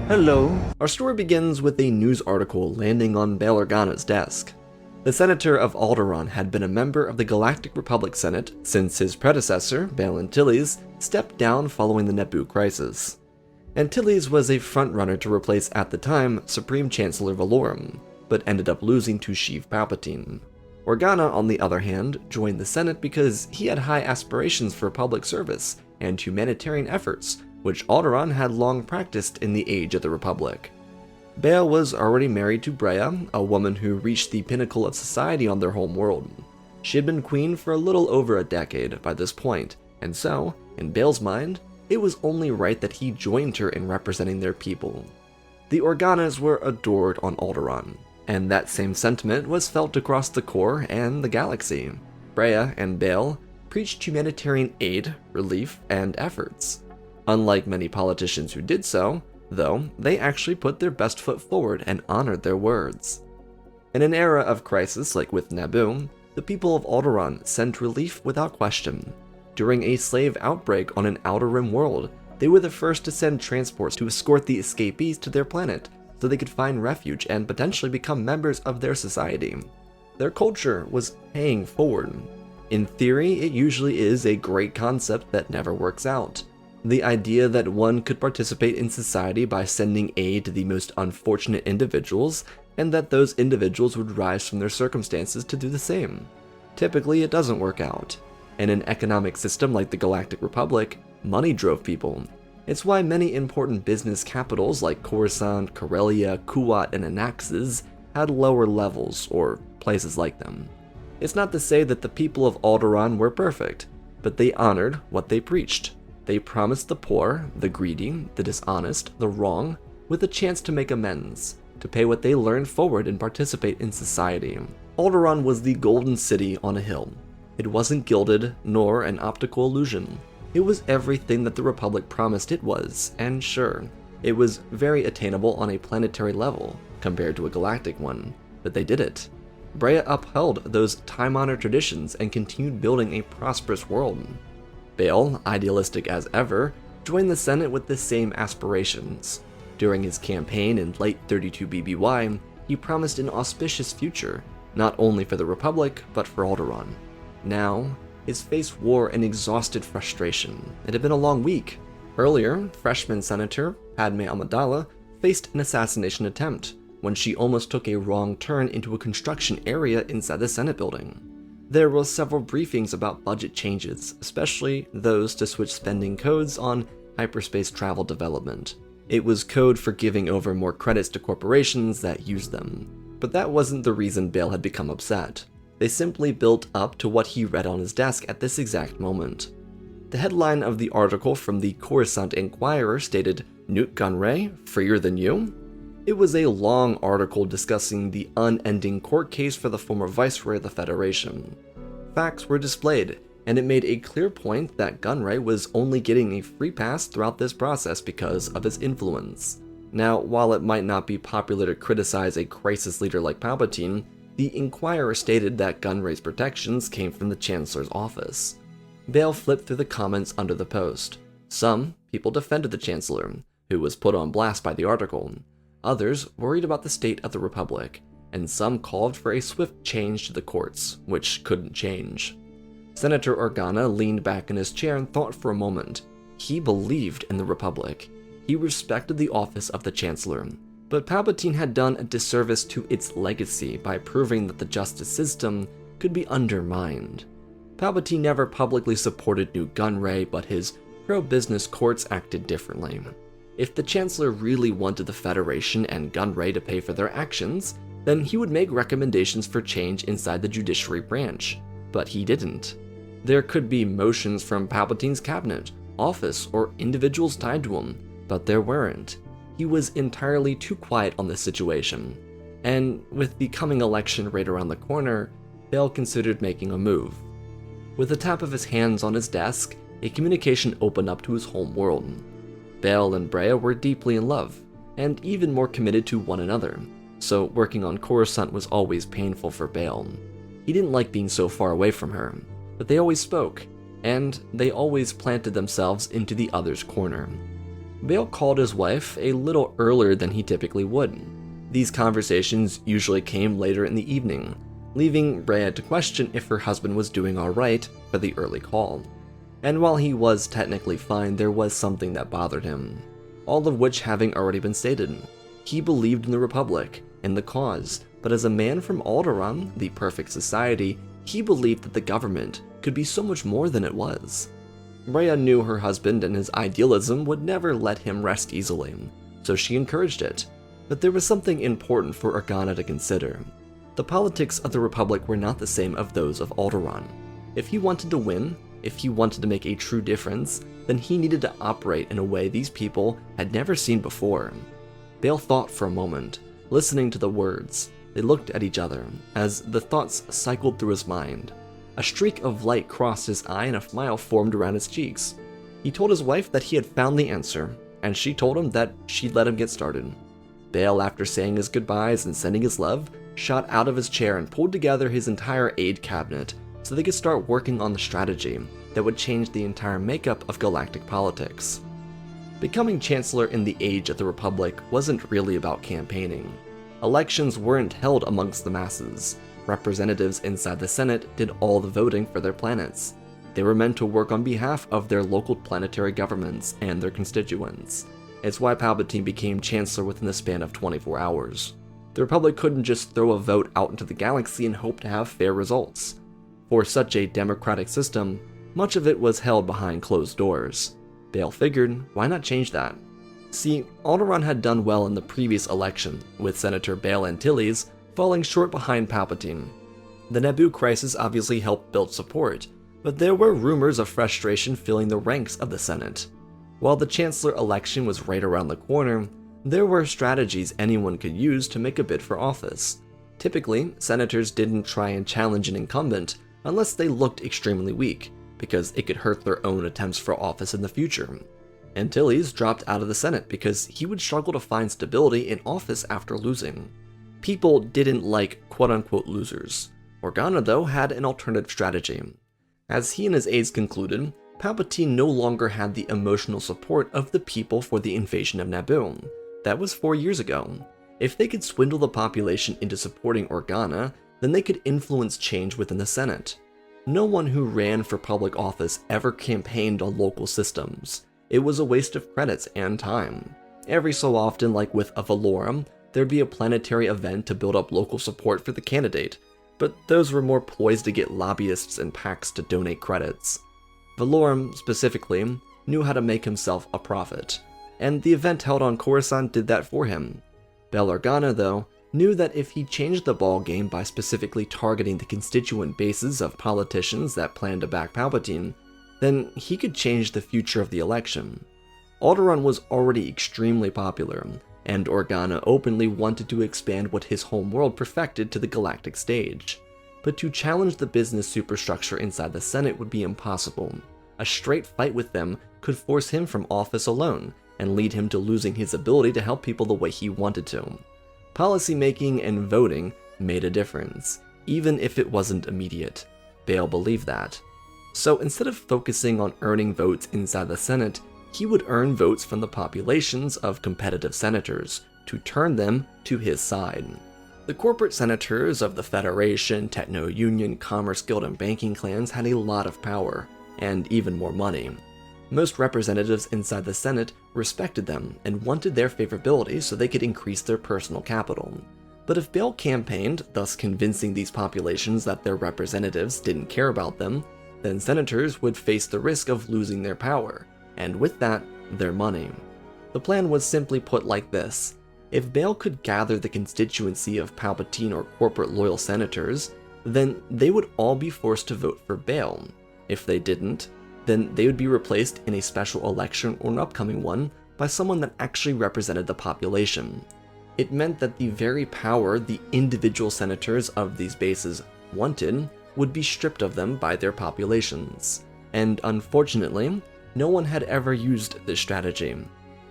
Hello. Our story begins with a news article landing on Bail Organa's desk. The senator of Alderaan had been a member of the Galactic Republic Senate since his predecessor, Bail Antilles, stepped down following the Naboo crisis. Antilles was a frontrunner to replace, at the time, Supreme Chancellor Valorum, but ended up losing to Sheev Palpatine. Organa, on the other hand, joined the Senate because he had high aspirations for public service and humanitarian efforts, which Alderaan had long practiced in the Age of the Republic. Bail was already married to Breya, a woman who reached the pinnacle of society on their home world. She had been queen for a little over a decade by this point, and so, in Bail's mind, it was only right that he joined her in representing their people. The Organas were adored on Alderaan, and that same sentiment was felt across the core and the galaxy. Breya and Bail preached humanitarian aid, relief, and efforts. Unlike many politicians who did so, though, they actually put their best foot forward and honored their words. In an era of crisis like with Naboo, the people of Alderaan sent relief without question. During a slave outbreak on an Outer Rim world, they were the first to send transports to escort the escapees to their planet so they could find refuge and potentially become members of their society. Their culture was paying forward. In theory, it usually is a great concept that never works out. The idea that one could participate in society by sending aid to the most unfortunate individuals, and that those individuals would rise from their circumstances to do the same. Typically, it doesn't work out. In an economic system like the Galactic Republic, money drove people. It's why many important business capitals like Coruscant, Corellia, Kuat, and Anaxes had lower levels, or places like them. It's not to say that the people of Alderaan were perfect, but they honored what they preached. They promised the poor, the greedy, the dishonest, the wrong, with a chance to make amends, to pay what they learned forward and participate in society. Alderaan was the golden city on a hill. It wasn't gilded, nor an optical illusion. It was everything that the Republic promised it was, and sure, it was very attainable on a planetary level, compared to a galactic one, but they did it. Breya upheld those time-honored traditions and continued building a prosperous world. Bail, idealistic as ever, joined the Senate with the same aspirations. During his campaign in late 32 BBY, he promised an auspicious future, not only for the Republic, but for Alderaan. Now, his face wore an exhausted frustration. It had been a long week. Earlier, freshman Senator Padme Amidala faced an assassination attempt when she almost took a wrong turn into a construction area inside the Senate building. There were several briefings about budget changes, especially those to switch spending codes on hyperspace travel development. It was code for giving over more credits to corporations that used them. But that wasn't the reason Bail had become upset. They simply built up to what he read on his desk at this exact moment. The headline of the article from the Coruscant Inquirer stated, "Newt Gunray, freer than you?" It was a long article discussing the unending court case for the former Viceroy of the Federation. Facts were displayed, and it made a clear point that Gunray was only getting a free pass throughout this process because of his influence. Now, while it might not be popular to criticize a crisis leader like Palpatine, the Inquirer stated that Gunray's protections came from the Chancellor's office. Bail flipped through the comments under the post. Some people defended the Chancellor, who was put on blast by the article. Others worried about the state of the Republic, and some called for a swift change to the courts, which couldn't change. Senator Organa leaned back in his chair and thought for a moment. He believed in the Republic. He respected the office of the Chancellor. But Palpatine had done a disservice to its legacy by proving that the justice system could be undermined. Palpatine never publicly supported Newt Gunray, but his pro-business courts acted differently. If the Chancellor really wanted the Federation and Gunray to pay for their actions, then he would make recommendations for change inside the judiciary branch, but he didn't. There could be motions from Palpatine's cabinet, office, or individuals tied to him, but there weren't. He was entirely too quiet on this situation, and with the coming election right around the corner, Bail considered making a move. With a tap of his hands on his desk, a communication opened up to his home world. Bail and Breya were deeply in love, and even more committed to one another, so working on Coruscant was always painful for Bail. He didn't like being so far away from her, but they always spoke, and they always planted themselves into the other's corner. Bail called his wife a little earlier than he typically would. These conversations usually came later in the evening, leaving Rhea to question if her husband was doing alright for the early call. And while he was technically fine, there was something that bothered him, all of which having already been stated. He believed in the Republic and the cause, but as a man from Alderaan, the perfect society, he believed that the government could be so much more than it was. Rhea knew her husband and his idealism would never let him rest easily, so she encouraged it. But there was something important for Organa to consider. The politics of the Republic were not the same of those of Alderaan. If he wanted to win, if he wanted to make a true difference, then he needed to operate in a way these people had never seen before. Bail thought for a moment, listening to the words. They looked at each other as the thoughts cycled through his mind. A streak of light crossed his eye and a smile formed around his cheeks. He told his wife that he had found the answer, and she told him that she'd let him get started. Bail, after saying his goodbyes and sending his love, shot out of his chair and pulled together his entire aide cabinet so they could start working on the strategy that would change the entire makeup of galactic politics. Becoming Chancellor in the age of the Republic wasn't really about campaigning. Elections weren't held amongst the masses. Representatives inside the Senate did all the voting for their planets. They were meant to work on behalf of their local planetary governments and their constituents. It's why Palpatine became Chancellor within the span of 24 hours. The Republic couldn't just throw a vote out into the galaxy and hope to have fair results. For such a democratic system, much of it was held behind closed doors. Bail figured, why not change that? See, Alderaan had done well in the previous election, with Senator Bail Antilles falling short behind Palpatine. The Naboo crisis obviously helped build support, but there were rumors of frustration filling the ranks of the Senate. While the Chancellor election was right around the corner, there were strategies anyone could use to make a bid for office. Typically, senators didn't try and challenge an incumbent unless they looked extremely weak, because it could hurt their own attempts for office in the future. Antilles dropped out of the Senate because he would struggle to find stability in office after losing. People didn't like quote-unquote losers. Organa, though, had an alternative strategy. As he and his aides concluded, Palpatine no longer had the emotional support of the people for the invasion of Naboo. That was 4 years ago. If they could swindle the population into supporting Organa, then they could influence change within the Senate. No one who ran for public office ever campaigned on local systems. It was a waste of credits and time. Every so often, like with a Valorum, there'd be a planetary event to build up local support for the candidate, but those were more ploys to get lobbyists and PACs to donate credits. Valorum, specifically, knew how to make himself a profit, and the event held on Coruscant did that for him. Bail Organa, though, knew that if he changed the ballgame by specifically targeting the constituent bases of politicians that planned to back Palpatine, then he could change the future of the election. Alderaan was already extremely popular, and Organa openly wanted to expand what his homeworld perfected to the galactic stage. But to challenge the business superstructure inside the Senate would be impossible. A straight fight with them could force him from office alone, and lead him to losing his ability to help people the way he wanted to. Policymaking and voting made a difference, even if it wasn't immediate. Bail believed that. So instead of focusing on earning votes inside the Senate, he would earn votes from the populations of competitive senators to turn them to his side. The corporate senators of the Federation, Techno-Union, Commerce Guild, and banking clans had a lot of power, and even more money. Most representatives inside the Senate respected them and wanted their favorability so they could increase their personal capital. But if Bail campaigned, thus convincing these populations that their representatives didn't care about them, then senators would face the risk of losing their power, and with that, their money. The plan was simply put like this. If Bail could gather the constituency of Palpatine or corporate loyal senators, then they would all be forced to vote for Bail. If they didn't, then they would be replaced in a special election or an upcoming one by someone that actually represented the population. It meant that the very power the individual senators of these bases wanted would be stripped of them by their populations. And unfortunately, no one had ever used this strategy.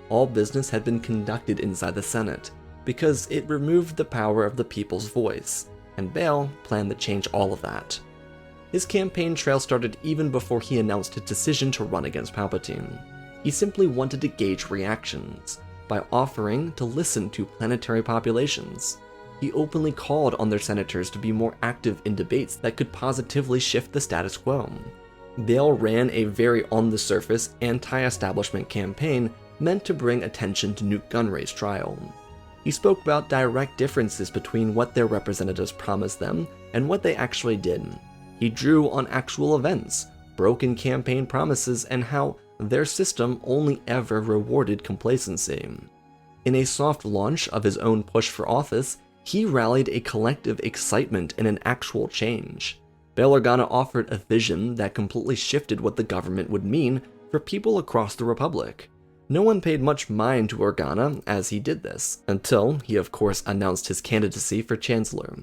All business had been conducted inside the Senate, because it removed the power of the people's voice, and Bail planned to change all of that. His campaign trail started even before he announced his decision to run against Palpatine. He simply wanted to gauge reactions by offering to listen to planetary populations. He openly called on their senators to be more active in debates that could positively shift the status quo. Bail ran a very on-the-surface, anti-establishment campaign meant to bring attention to Newt Gunray's trial. He spoke about direct differences between what their representatives promised them and what they actually did. He drew on actual events, broken campaign promises, and how their system only ever rewarded complacency. In a soft launch of his own push for office, he rallied a collective excitement and an actual change. Bail Organa offered a vision that completely shifted what the government would mean for people across the Republic. No one paid much mind to Organa as he did this, until he of course announced his candidacy for Chancellor.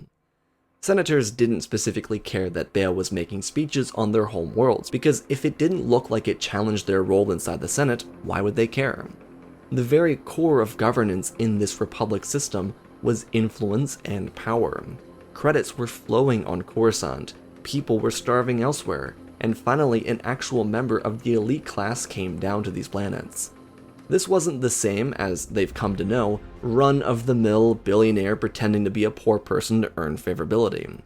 Senators didn't specifically care that Bail was making speeches on their home worlds, because if it didn't look like it challenged their role inside the Senate, why would they care? The very core of governance in this Republic system was influence and power. Credits were flowing on Coruscant, people were starving elsewhere, and finally an actual member of the elite class came down to these planets. This wasn't the same as they've come to know, run-of-the-mill billionaire pretending to be a poor person to earn favorability.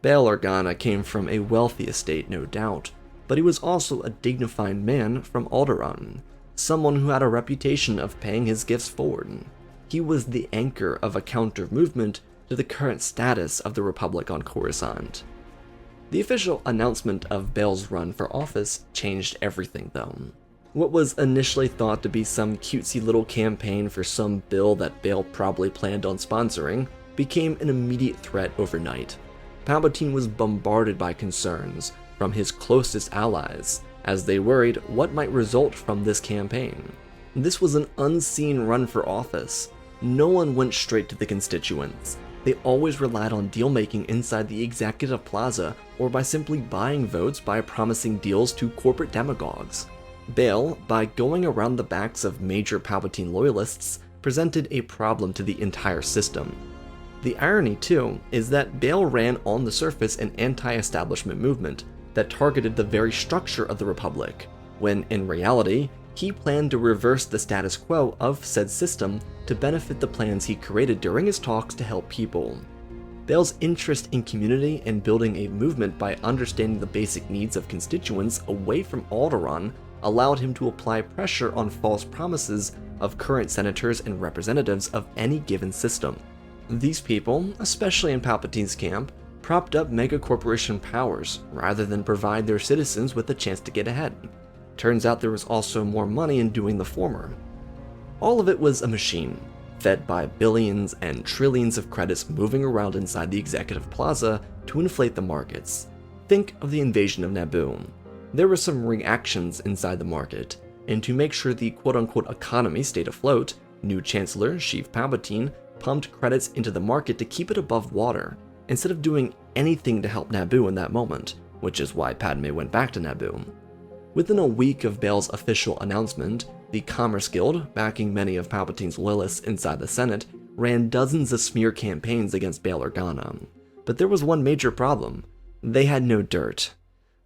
Bail Organa came from a wealthy estate, no doubt, but he was also a dignified man from Alderaan, someone who had a reputation of paying his gifts forward. He was the anchor of a counter-movement to the current status of the Republic on Coruscant. The official announcement of Bail's run for office changed everything, though. What was initially thought to be some cutesy little campaign for some bill that Bail probably planned on sponsoring became an immediate threat overnight. Palpatine was bombarded by concerns from his closest allies, as they worried what might result from this campaign. This was an unseen run for office. No one went straight to the constituents. They always relied on deal-making inside the executive plaza or by simply buying votes by promising deals to corporate demagogues. Bail, by going around the backs of major Palpatine loyalists, presented a problem to the entire system. The irony, too, is that Bail ran on the surface an anti-establishment movement that targeted the very structure of the Republic, when in reality, he planned to reverse the status quo of said system to benefit the plans he created during his talks to help people. Bail's interest in community and building a movement by understanding the basic needs of constituents away from Alderaan allowed him to apply pressure on false promises of current senators and representatives of any given system. These people, especially in Palpatine's camp, propped up megacorporation powers rather than provide their citizens with a chance to get ahead. Turns out there was also more money in doing the former. All of it was a machine, fed by billions and trillions of credits moving around inside the executive plaza to inflate the markets. Think of the invasion of Naboo. There were some reactions inside the market, and to make sure the quote-unquote economy stayed afloat, new Chancellor Sheev Palpatine pumped credits into the market to keep it above water, instead of doing anything to help Naboo in that moment, which is why Padme went back to Naboo. Within a week of Bail's official announcement, the Commerce Guild, backing many of Palpatine's loyalists inside the Senate, ran dozens of smear campaigns against Bail Organa. But there was one major problem. They had no dirt.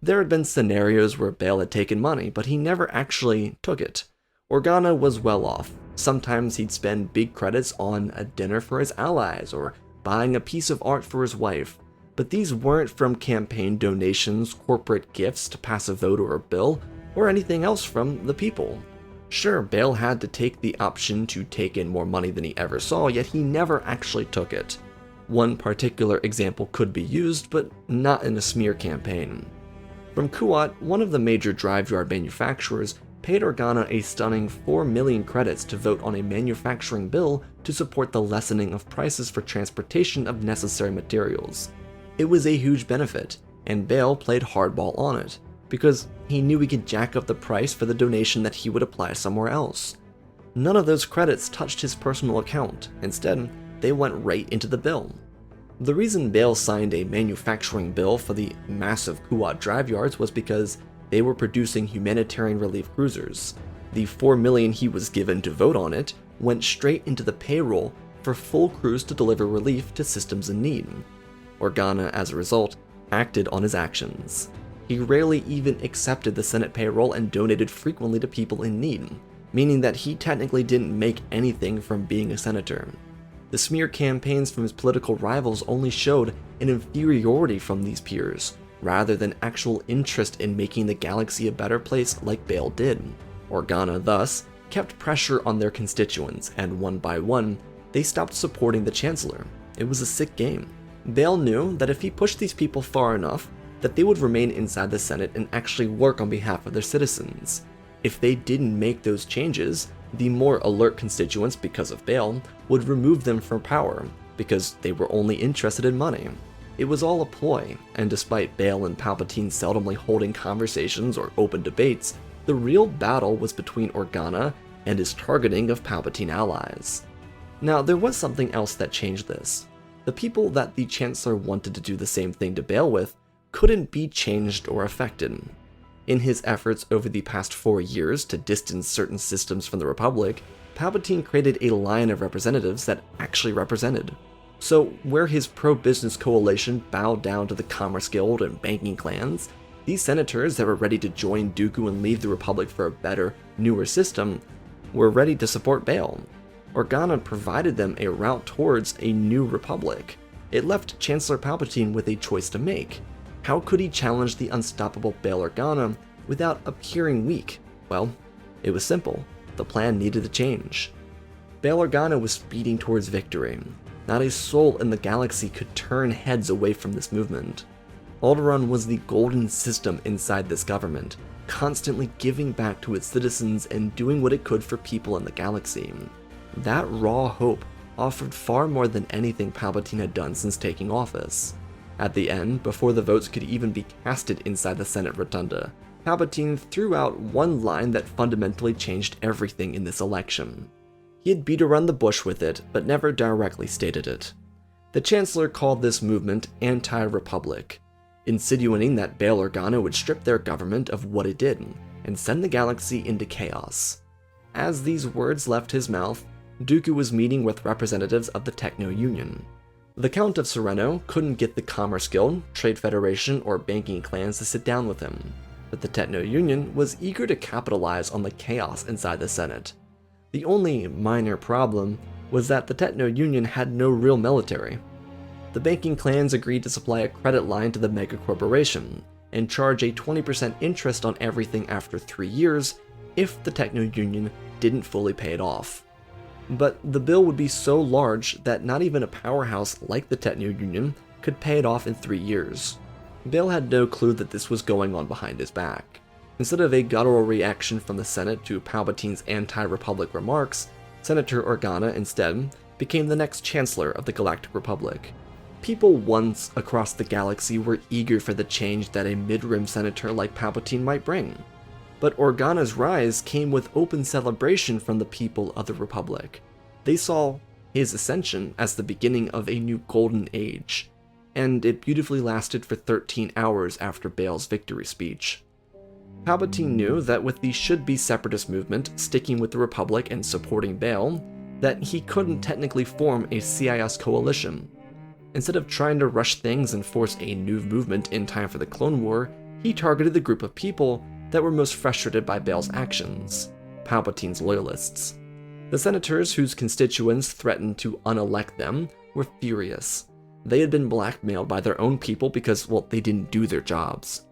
There had been scenarios where Bail had taken money, but he never actually took it. Organa was well off. Sometimes he'd spend big credits on a dinner for his allies, or buying a piece of art for his wife. But these weren't from campaign donations, corporate gifts to pass a vote or a bill, or anything else from the people. Sure, Bail had to take the option to take in more money than he ever saw, yet he never actually took it. One particular example could be used, but not in a smear campaign. From Kuat, one of the major drive yard manufacturers paid Organa a stunning 4 million credits to vote on a manufacturing bill to support the lessening of prices for transportation of necessary materials. It was a huge benefit, and Bail played hardball on it, because he knew he could jack up the price for the donation that he would apply somewhere else. None of those credits touched his personal account. Instead, they went right into the bill. The reason Bail signed a manufacturing bill for the massive Kuat drive yards was because they were producing humanitarian relief cruisers. The 4 million he was given to vote on it went straight into the payroll for full crews to deliver relief to systems in need. Organa, as a result, acted on his actions. He rarely even accepted the Senate payroll and donated frequently to people in need, meaning that he technically didn't make anything from being a senator. The smear campaigns from his political rivals only showed an inferiority from these peers, rather than actual interest in making the galaxy a better place like Bail did. Organa, thus, kept pressure on their constituents, and one by one, they stopped supporting the Chancellor. It was a sick game. Bail knew that if he pushed these people far enough, that they would remain inside the Senate and actually work on behalf of their citizens. If they didn't make those changes, the more alert constituents, because of Bail, would remove them from power, because they were only interested in money. It was all a ploy, and despite Bail and Palpatine seldomly holding conversations or open debates, the real battle was between Organa and his targeting of Palpatine allies. Now, there was something else that changed this. The people that the Chancellor wanted to do the same thing to Bail with couldn't be changed or affected. In his efforts over the past 4 years to distance certain systems from the Republic, Palpatine created a line of representatives that actually represented. So, where his pro-business coalition bowed down to the Commerce Guild and banking clans, these senators that were ready to join Dooku and leave the Republic for a better, newer system were ready to support Bail. Organa provided them a route towards a new Republic. It left Chancellor Palpatine with a choice to make. How could he challenge the unstoppable Bail Organa without appearing weak? Well, it was simple. The plan needed to change. Bail Organa was speeding towards victory. Not a soul in the galaxy could turn heads away from this movement. Alderaan was the golden system inside this government, constantly giving back to its citizens and doing what it could for people in the galaxy. That raw hope offered far more than anything Palpatine had done since taking office. At the end, before the votes could even be casted inside the Senate Rotunda, Palpatine threw out one line that fundamentally changed everything in this election. He had beat around the bush with it, but never directly stated it. The Chancellor called this movement anti-Republic, insinuating that Bail Organa would strip their government of what it did, and send the galaxy into chaos. As these words left his mouth, Dooku was meeting with representatives of the Techno-Union. The Count of Sereno couldn't get the Commerce Guild, Trade Federation, or banking clans to sit down with him, but the Techno-Union was eager to capitalize on the chaos inside the Senate. The only minor problem was that the Techno-Union had no real military. The banking clans agreed to supply a credit line to the mega corporation, and charge a 20% interest on everything after 3 years if the Techno-Union didn't fully pay it off. But the bill would be so large that not even a powerhouse like the Techno-Union could pay it off in 3 years. Bail had no clue that this was going on behind his back. Instead of a guttural reaction from the Senate to Palpatine's anti-Republic remarks, Senator Organa instead became the next Chancellor of the Galactic Republic. People once across the galaxy were eager for the change that a mid-rim senator like Palpatine might bring. But Organa's rise came with open celebration from the people of the Republic. They saw his ascension as the beginning of a new golden age, and it beautifully lasted for 13 hours after Bail's victory speech. Palpatine knew that with the should-be separatist movement sticking with the Republic and supporting Bail, that he couldn't technically form a CIS coalition. Instead of trying to rush things and force a new movement in time for the Clone War, he targeted the group of people that were most frustrated by Bail's actions, Palpatine's loyalists. The senators whose constituents threatened to unelect them were furious. They had been blackmailed by their own people because, well, they didn't do their jobs.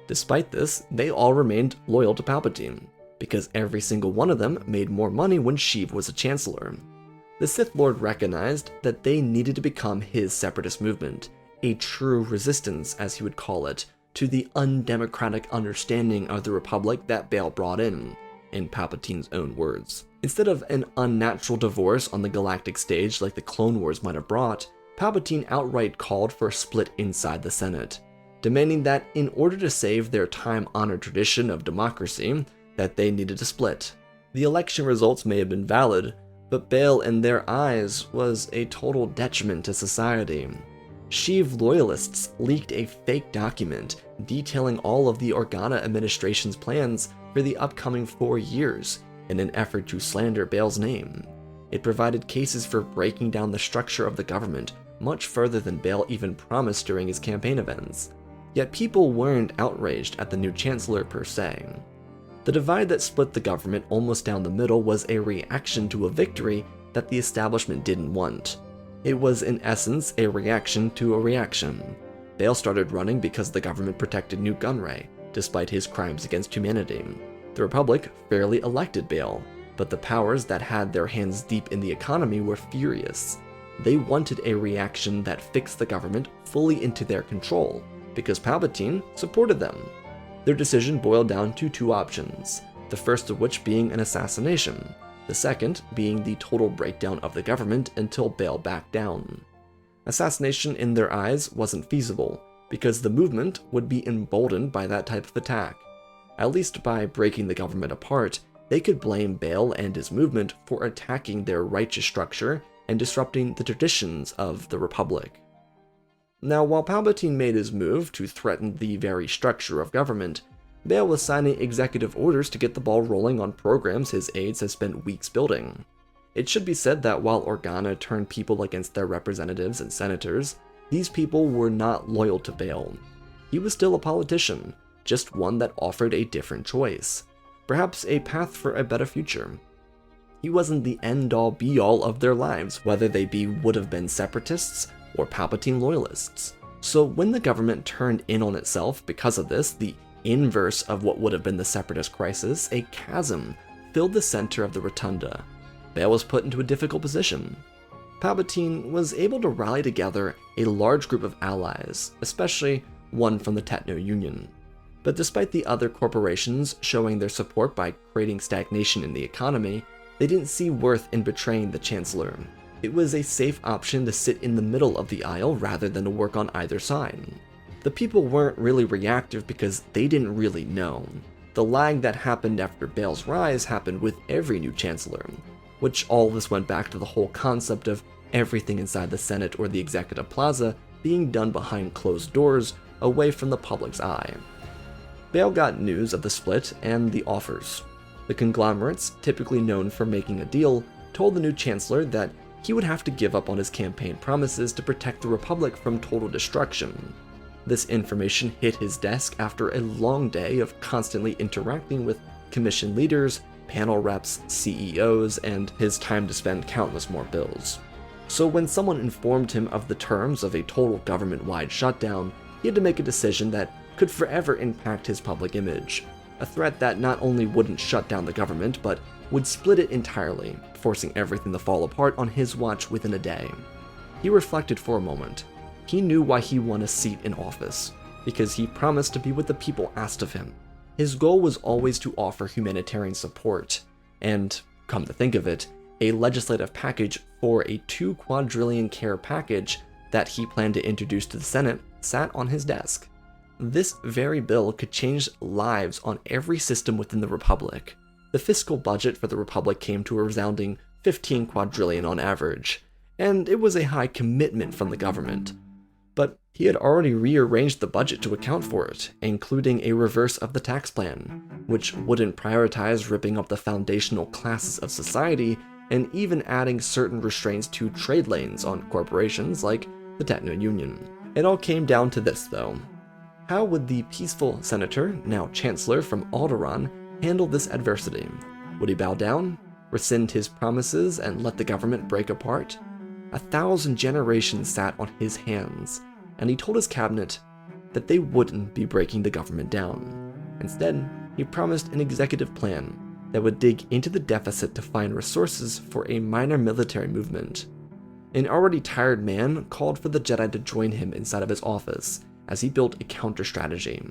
Despite this, they all remained loyal to Palpatine, because every single one of them made more money when Sheev was a chancellor. The Sith Lord recognized that they needed to become his separatist movement, a true resistance, as he would call it, to the undemocratic understanding of the Republic that Bail brought in Palpatine's own words. Instead of an unnatural divorce on the galactic stage like the Clone Wars might have brought, Palpatine outright called for a split inside the Senate, demanding that in order to save their time-honored tradition of democracy, that they needed to split. The election results may have been valid, but Bail in their eyes was a total detriment to society. Sheev loyalists leaked a fake document detailing all of the Organa administration's plans for the upcoming 4 years in an effort to slander Bail's name. It provided cases for breaking down the structure of the government much further than Bail even promised during his campaign events. Yet people weren't outraged at the new Chancellor per se. The divide that split the government almost down the middle was a reaction to a victory that the establishment didn't want. It was in essence a reaction to a reaction. Bail started running because the government protected Newt Gunray, despite his crimes against humanity. The Republic fairly elected Bail, but the powers that had their hands deep in the economy were furious. They wanted a reaction that fixed the government fully into their control, because Palpatine supported them. Their decision boiled down to two options, the first of which being an assassination, the second being the total breakdown of the government until Bail backed down. Assassination in their eyes wasn't feasible, because the movement would be emboldened by that type of attack. At least by breaking the government apart, they could blame Bail and his movement for attacking their righteous structure and disrupting the traditions of the Republic. Now, while Palpatine made his move to threaten the very structure of government, Bail was signing executive orders to get the ball rolling on programs his aides had spent weeks building. It should be said that while Organa turned people against their representatives and senators, these people were not loyal to Bail. He was still a politician, just one that offered a different choice, perhaps a path for a better future. He wasn't the end-all be-all of their lives, whether they would have been separatists or Palpatine loyalists. So when the government turned in on itself because of this, the inverse of what would have been the separatist crisis, a chasm filled the center of the rotunda. Bail was put into a difficult position. Palpatine was able to rally together a large group of allies, especially one from the Techno Union. But despite the other corporations showing their support by creating stagnation in the economy, they didn't see worth in betraying the Chancellor. It was a safe option to sit in the middle of the aisle rather than to work on either side. The people weren't really reactive because they didn't really know. The lag that happened after Bail's rise happened with every new Chancellor, which all of this went back to the whole concept of everything inside the Senate or the Executive Plaza being done behind closed doors, away from the public's eye. Bail got news of the split and the offers. The conglomerates, typically known for making a deal, told the new Chancellor that he would have to give up on his campaign promises to protect the Republic from total destruction. This information hit his desk after a long day of constantly interacting with commission leaders, panel reps, CEOs, and his time to spend countless more bills. So when someone informed him of the terms of a total government-wide shutdown, he had to make a decision that could forever impact his public image. A threat that not only wouldn't shut down the government, but would split it entirely, forcing everything to fall apart on his watch within a day. He reflected for a moment. He knew why he won a seat in office, because he promised to be what the people asked of him. His goal was always to offer humanitarian support, and, come to think of it, a legislative package for a $2 quadrillion care package that he planned to introduce to the Senate sat on his desk. This very bill could change lives on every system within the Republic. The fiscal budget for the Republic came to a resounding $15 quadrillion on average, and it was a high commitment from the government. But he had already rearranged the budget to account for it, including a reverse of the tax plan, which wouldn't prioritize ripping up the foundational classes of society, and even adding certain restraints to trade lanes on corporations like the Techno Union. It all came down to this, though. How would the peaceful senator, now Chancellor from Alderaan, handle this adversity? Would he bow down, rescind his promises, and let the government break apart? 1,000 generations sat on his hands, and he told his cabinet that they wouldn't be breaking the government down. Instead, he promised an executive plan that would dig into the deficit to find resources for a minor military movement. An already tired man called for the Jedi to join him inside of his office as he built a counter-strategy.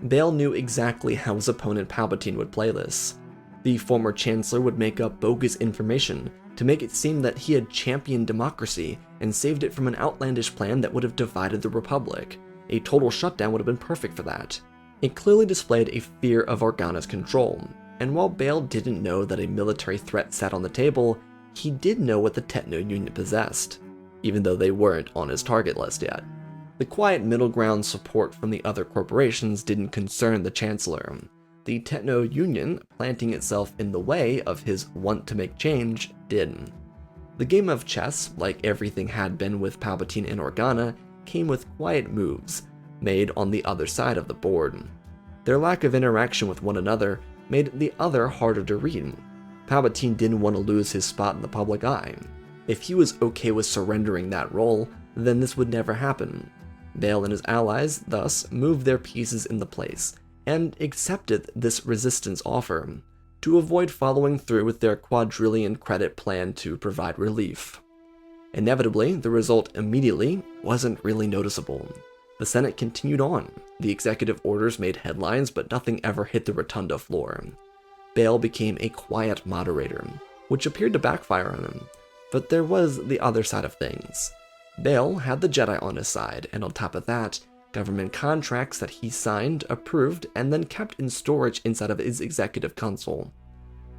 Bail knew exactly how his opponent Palpatine would play this. The former Chancellor would make up bogus information to make it seem that he had championed democracy and saved it from an outlandish plan that would have divided the Republic. A total shutdown would have been perfect for that. It clearly displayed a fear of Organa's control, and while Bail didn't know that a military threat sat on the table, he did know what the Techno Union possessed, even though they weren't on his target list yet. The quiet middle ground support from the other corporations didn't concern the Chancellor. The Techno Union, planting itself in the way of his want to make change, did. The game of chess, like everything had been with Palpatine and Organa, came with quiet moves, made on the other side of the board. Their lack of interaction with one another made the other harder to read. Palpatine didn't want to lose his spot in the public eye. If he was okay with surrendering that role, then this would never happen. Bail and his allies thus moved their pieces into place and accepted this resistance offer to avoid following through with their quadrillion credit plan to provide relief. Inevitably, the result immediately wasn't really noticeable. The Senate continued on. The executive orders made headlines, but nothing ever hit the rotunda floor. Bail became a quiet moderator, which appeared to backfire on him. But there was the other side of things. Bail had the Jedi on his side, and on top of that, government contracts that he signed, approved, and then kept in storage inside of his executive console.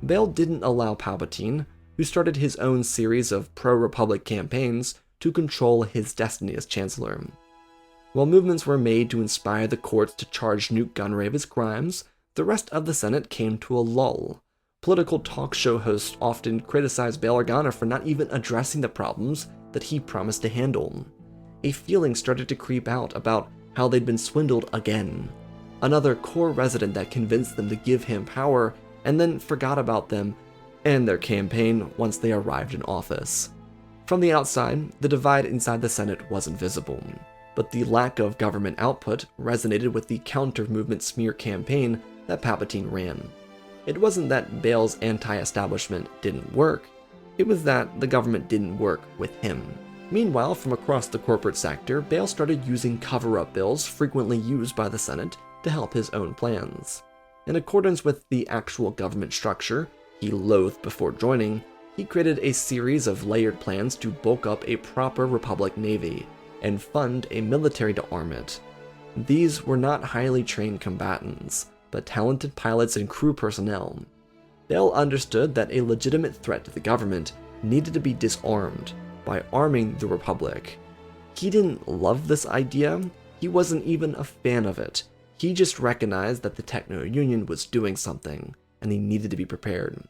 Bail didn't allow Palpatine, who started his own series of pro-Republic campaigns, to control his destiny as Chancellor. While movements were made to inspire the courts to charge Newt Gunray of his crimes, the rest of the Senate came to a lull. Political talk show hosts often criticized Bail Organa for not even addressing the problems that he promised to handle. A feeling started to creep out about how they'd been swindled again. Another core resident that convinced them to give him power and then forgot about them and their campaign once they arrived in office. From the outside, the divide inside the Senate wasn't visible, but the lack of government output resonated with the counter-movement smear campaign that Palpatine ran. It wasn't that Bail's anti-establishment didn't work, it was that the government didn't work with him. Meanwhile, from across the corporate sector, Bail started using cover-up bills frequently used by the Senate to help his own plans. In accordance with the actual government structure he loathed before joining, he created a series of layered plans to bulk up a proper Republic Navy and fund a military to arm it. These were not highly trained combatants, but talented pilots and crew personnel. Bail understood that a legitimate threat to the government needed to be disarmed by arming the Republic. He didn't love this idea, he wasn't even a fan of it. He just recognized that the Techno-Union was doing something, and he needed to be prepared.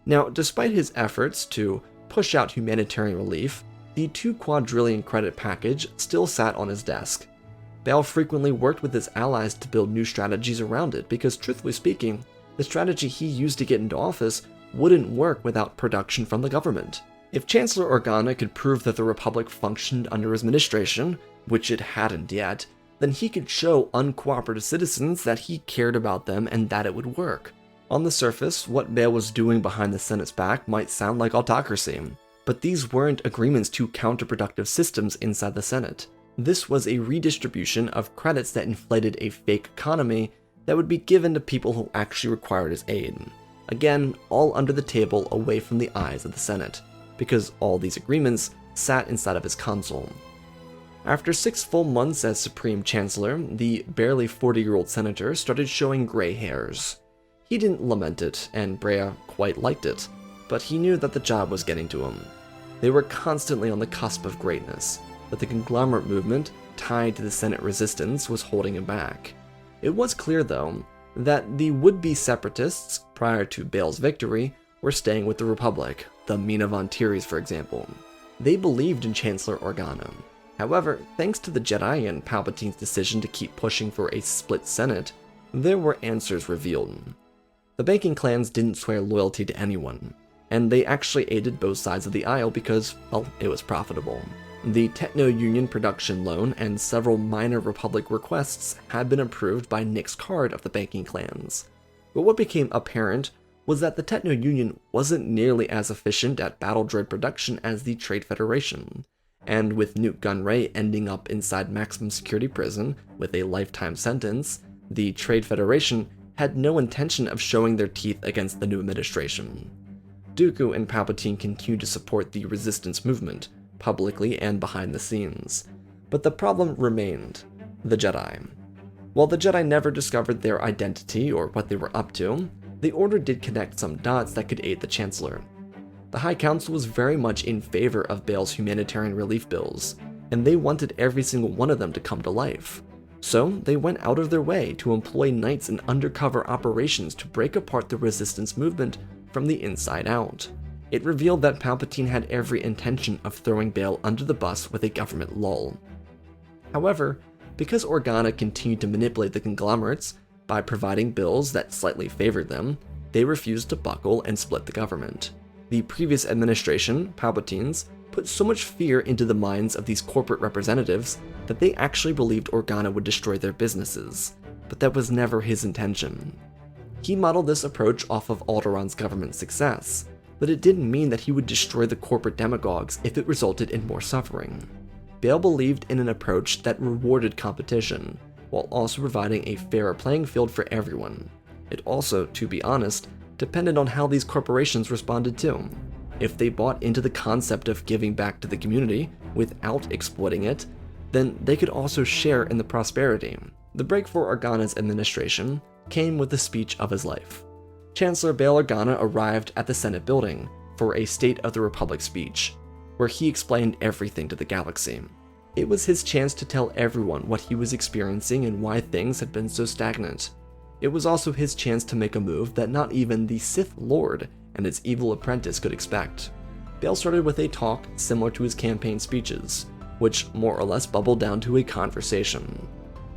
Now, despite his efforts to push out humanitarian relief, the 2 quadrillion credit package still sat on his desk. Bail frequently worked with his allies to build new strategies around it because, truthfully speaking, the strategy he used to get into office wouldn't work without production from the government. If Chancellor Organa could prove that the Republic functioned under his administration, which it hadn't yet, then he could show uncooperative citizens that he cared about them and that it would work. On the surface, what Bail was doing behind the Senate's back might sound like autocracy, but these weren't agreements to counterproductive systems inside the Senate. This was a redistribution of credits that inflated a fake economy that would be given to people who actually required his aid. Again, all under the table away from the eyes of the Senate, because all these agreements sat inside of his console. After 6 full months as Supreme Chancellor, the barely 40-year-old senator started showing gray hairs. He didn't lament it, and Brea quite liked it, but he knew that the job was getting to him. They were constantly on the cusp of greatness, but the conglomerate movement tied to the Senate resistance was holding him back. It was clear, though, that the would-be separatists, prior to Bail's victory, were staying with the Republic, the Mina Von Tiris, for example. They believed in Chancellor Organa. However, thanks to the Jedi and Palpatine's decision to keep pushing for a split Senate, there were answers revealed. The banking clans didn't swear loyalty to anyone, and they actually aided both sides of the aisle because, well, it was profitable. The Techno-Union production loan and several minor Republic requests had been approved by Nick's card of the banking clans. But what became apparent was that the Techno-Union wasn't nearly as efficient at battle droid production as the Trade Federation, and with Newt Gunray ending up inside maximum security prison with a lifetime sentence, the Trade Federation had no intention of showing their teeth against the new administration. Dooku and Palpatine continued to support the resistance movement, publicly and behind the scenes. But the problem remained: the Jedi. While the Jedi never discovered their identity or what they were up to, the Order did connect some dots that could aid the Chancellor. The High Council was very much in favor of Bail's humanitarian relief bills, and they wanted every single one of them to come to life. So they went out of their way to employ knights in undercover operations to break apart the resistance movement from the inside out. It revealed that Palpatine had every intention of throwing Bail under the bus with a government lull. However, Because Organa continued to manipulate the conglomerates by providing bills that slightly favored them, they refused to buckle and split the government. The previous administration, Palpatine's, put so much fear into the minds of these corporate representatives that they actually believed Organa would destroy their businesses, but that was never his intention. He modeled this approach off of Alderaan's government success, but it didn't mean that he would destroy the corporate demagogues if it resulted in more suffering. Bail believed in an approach that rewarded competition, while also providing a fairer playing field for everyone. It also, to be honest, depended on how these corporations responded too. If they bought into the concept of giving back to the community without exploiting it, then they could also share in the prosperity. The break for Organa's administration came with the speech of his life. Chancellor Bail Organa arrived at the Senate building for a State of the Republic speech, where he explained everything to the galaxy. It was his chance to tell everyone what he was experiencing and why things had been so stagnant. It was also his chance to make a move that not even the Sith Lord and his evil apprentice could expect. Bail started with a talk similar to his campaign speeches, which more or less bubbled down to a conversation.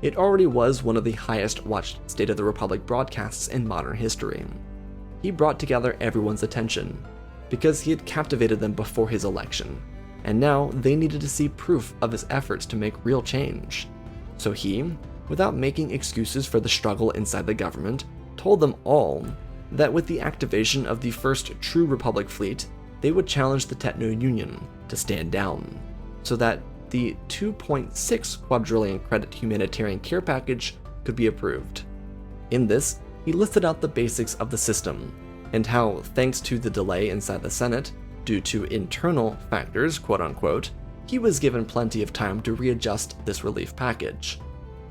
It already was one of the highest watched State of the Republic broadcasts in modern history. He brought together everyone's attention, because he had captivated them before his election, and now they needed to see proof of his efforts to make real change. So he, without making excuses for the struggle inside the government, told them all that with the activation of the first true Republic fleet, they would challenge the Techno Union to stand down, so that the 2.6 quadrillion credit humanitarian care package could be approved. In this, he listed out the basics of the system, and how, thanks to the delay inside the Senate, due to internal factors, quote-unquote, he was given plenty of time to readjust this relief package.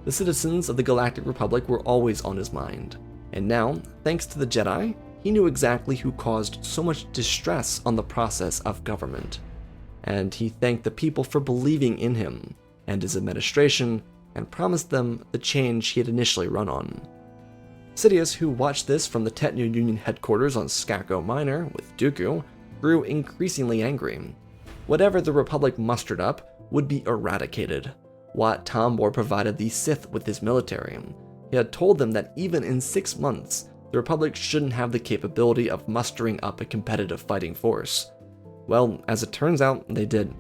The citizens of the Galactic Republic were always on his mind, and now, thanks to the Jedi, he knew exactly who caused so much distress on the process of government. And he thanked the people for believing in him and his administration, and promised them the change he had initially run on. Sidious, who watched this from the Techno Union headquarters on Skako Minor with Dooku, grew increasingly angry. Whatever the Republic mustered up would be eradicated. Wat Tambor provided the Sith with his military. He had told them that even in 6 months, the Republic shouldn't have the capability of mustering up a competitive fighting force. Well, as it turns out, they did.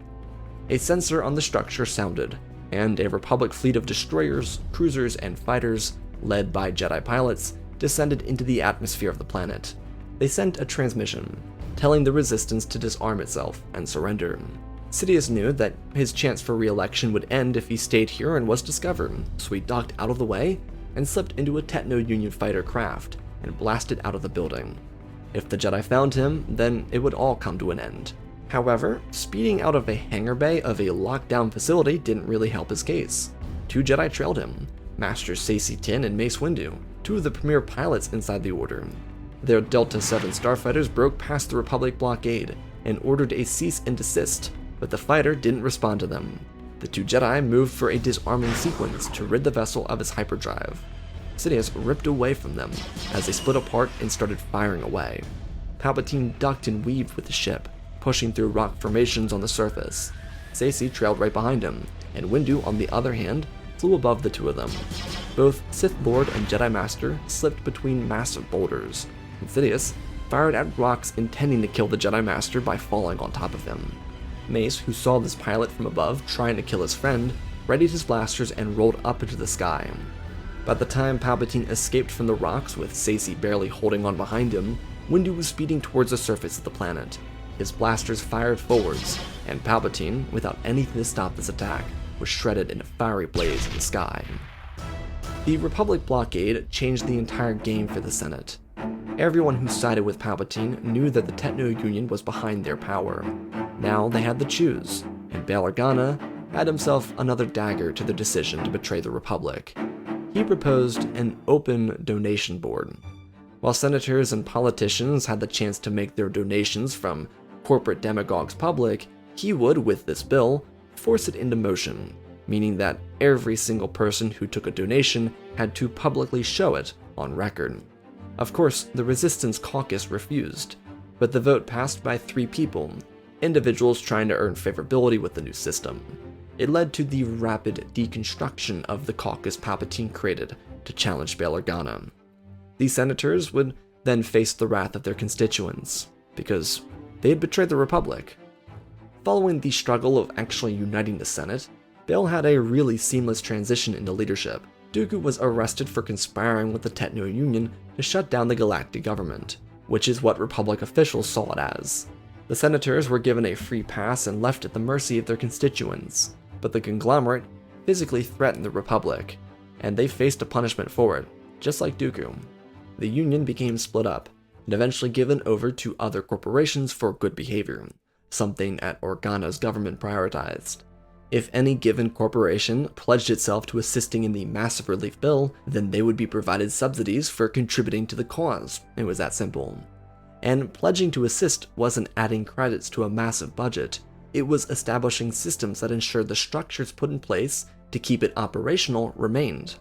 A sensor on the structure sounded, and a Republic fleet of destroyers, cruisers, and fighters, led by Jedi pilots, descended into the atmosphere of the planet. They sent a transmission, telling the Resistance to disarm itself and surrender. Sidious knew that his chance for re-election would end if he stayed here and was discovered, so he ducked out of the way and slipped into a Techno Union fighter craft and blasted out of the building. If the Jedi found him, then it would all come to an end. However, speeding out of a hangar bay of a lockdown facility didn't really help his case. 2 Jedi trailed him, Master Saesee Tiin and Mace Windu, 2 of the premier pilots inside the Order. Their Delta 7 starfighters broke past the Republic blockade and ordered a cease and desist, but the fighter didn't respond to them. The 2 Jedi moved for a disarming sequence to rid the vessel of its hyperdrive. Sidious ripped away from them as they split apart and started firing away. Palpatine ducked and weaved with the ship, pushing through rock formations on the surface. Saesee trailed right behind him, and Windu, on the other hand, flew above the 2 of them. Both Sith Lord and Jedi Master slipped between massive boulders, and Sidious fired at rocks intending to kill the Jedi Master by falling on top of him. Mace, who saw this pilot from above trying to kill his friend, readied his blasters and rolled up into the sky. By the time Palpatine escaped from the rocks with Saesee barely holding on behind him, Windu was speeding towards the surface of the planet. His blasters fired forwards, and Palpatine, without anything to stop this attack, was shredded in a fiery blaze in the sky. The Republic blockade changed the entire game for the Senate. Everyone who sided with Palpatine knew that the Techno Union was behind their power. Now they had to choose, and Bail Organa had himself another dagger to their decision to betray the Republic. He proposed an open donation board. While senators and politicians had the chance to make their donations from corporate demagogues public, he would, with this bill, force it into motion, meaning that every single person who took a donation had to publicly show it on record. Of course, the Resistance caucus refused, but the vote passed by 3 people, individuals trying to earn favorability with the new system. It led to the rapid deconstruction of the caucus Palpatine created to challenge Bail Organa. These senators would then face the wrath of their constituents, because they had betrayed the Republic. Following the struggle of actually uniting the Senate, Bail had a really seamless transition into leadership. Dooku was arrested for conspiring with the Techno Union to shut down the galactic government, which is what Republic officials saw it as. The senators were given a free pass and left at the mercy of their constituents, but the conglomerate physically threatened the Republic, and they faced a punishment for it, just like Dooku. The Union became split up, and eventually given over to other corporations for good behavior, something at Organa's government prioritized. If any given corporation pledged itself to assisting in the massive relief bill, then they would be provided subsidies for contributing to the cause. It was that simple. And pledging to assist wasn't adding credits to a massive budget, it was establishing systems that ensured the structures put in place to keep it operational remained.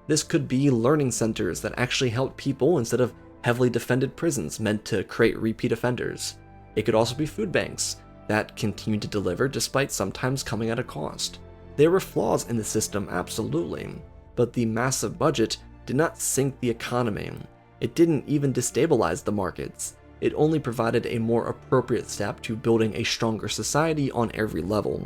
This could be learning centers that actually helped people instead of heavily defended prisons meant to create repeat offenders. It could also be food banks that continued to deliver despite sometimes coming at a cost. There were flaws in the system, absolutely, but the massive budget did not sink the economy. It didn't even destabilize the markets. It only provided a more appropriate step to building a stronger society on every level.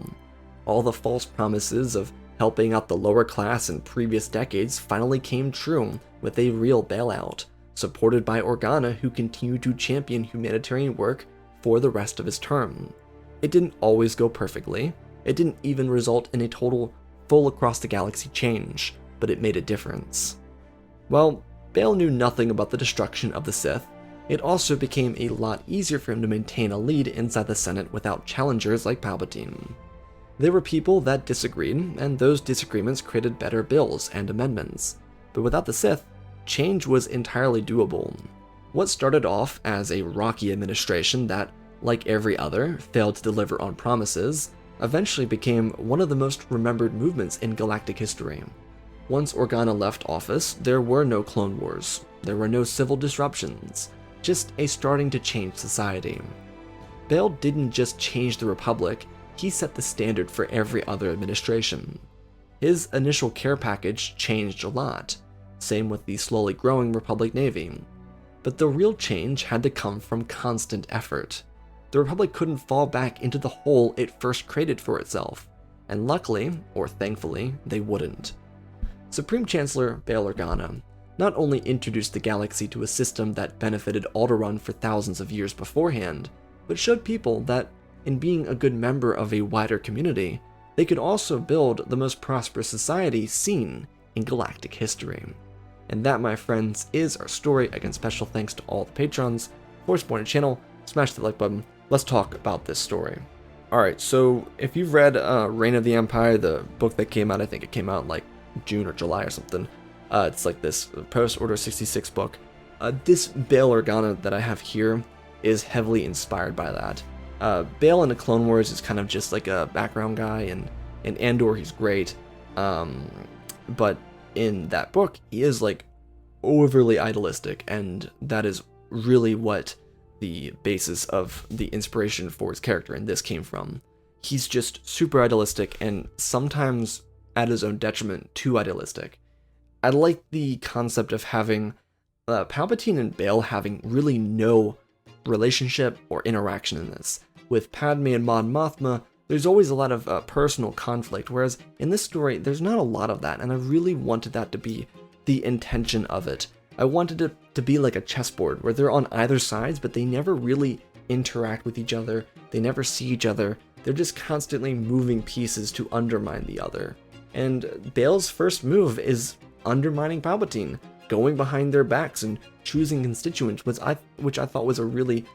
All the false promises of helping out the lower class in previous decades finally came true with a real bailout, supported by Organa, who continued to champion humanitarian work for the rest of his term. It didn't always go perfectly. It didn't even result in a total full across the galaxy change, but it made a difference. While Bail knew nothing about the destruction of the Sith, it also became a lot easier for him to maintain a lead inside the Senate without challengers like Palpatine. There were people that disagreed, and those disagreements created better bills and amendments. But without the Sith, change was entirely doable. What started off as a rocky administration that, like every other, failed to deliver on promises, eventually became one of the most remembered movements in galactic history. Once Organa left office, there were no clone wars, there were no civil disruptions, just a starting to change society. Bail didn't just change the Republic, he set the standard for every other administration. His initial care package changed a lot, same with the slowly growing Republic Navy. But the real change had to come from constant effort. The Republic couldn't fall back into the hole it first created for itself, and luckily, or thankfully, they wouldn't. Supreme Chancellor Bail Organa not only introduced the galaxy to a system that benefited Alderaan for thousands of years beforehand, but showed people that, in being a good member of a wider community, they could also build the most prosperous society seen in galactic history. And that, my friends, is our story. Again, special thanks to all the patrons for supporting the channel. Smash the like button. Let's talk about this story. Alright, so if you've read Reign of the Empire, the book that came out, I think it came out in like June or July or something. It's like this post-Order 66 book. This Bail Organa that I have here is heavily inspired by that. Bail in the Clone Wars is kind of just like a background guy, and in Andor he's great. But in that book, he is like overly idealistic, and that is really what the basis of the inspiration for his character in this came from. He's just super idealistic, and sometimes at his own detriment, too idealistic. I like the concept of having Palpatine and Bail having really no relationship or interaction in this. With Padme and Mon Mothma, there's always a lot of personal conflict, whereas in this story, there's not a lot of that, and I really wanted that to be the intention of it. I wanted it to be like a chessboard, where they're on either sides, but they never really interact with each other, they never see each other, they're just constantly moving pieces to undermine the other. And Bail's first move is undermining Palpatine, going behind their backs and choosing constituents, which I thought was a really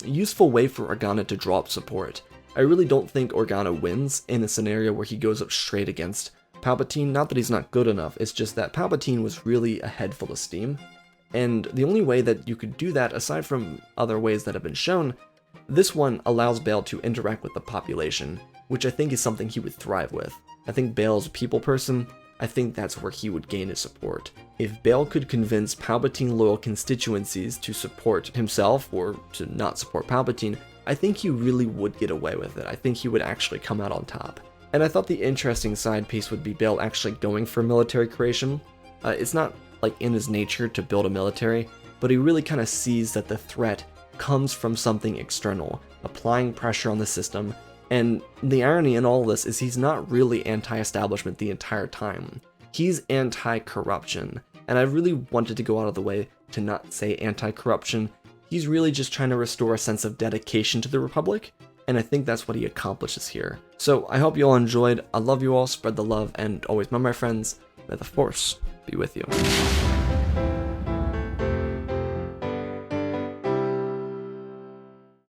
useful way for Organa to draw up support. I really don't think Organa wins in a scenario where he goes up straight against Palpatine. Not that he's not good enough, it's just that Palpatine was really a head full of steam. And the only way that you could do that, aside from other ways that have been shown, this one allows Bail to interact with the population, which I think is something he would thrive with. I think Bail's a people person. I think that's where he would gain his support. If Bail could convince Palpatine-loyal constituencies to support himself or to not support Palpatine, I think he really would get away with it. I think he would actually come out on top. And I thought the interesting side piece would be Bail actually going for military creation. It's not like in his nature to build a military, but he really kind of sees that the threat comes from something external, applying pressure on the system. And the irony in all this is he's not really anti-establishment the entire time. He's anti-corruption, and I really wanted to go out of the way to not say anti-corruption. He's really just trying to restore a sense of dedication to the Republic, and I think that's what he accomplishes here. So I hope you all enjoyed. I love you all, spread the love, and always remember, my friends, may the Force be with you.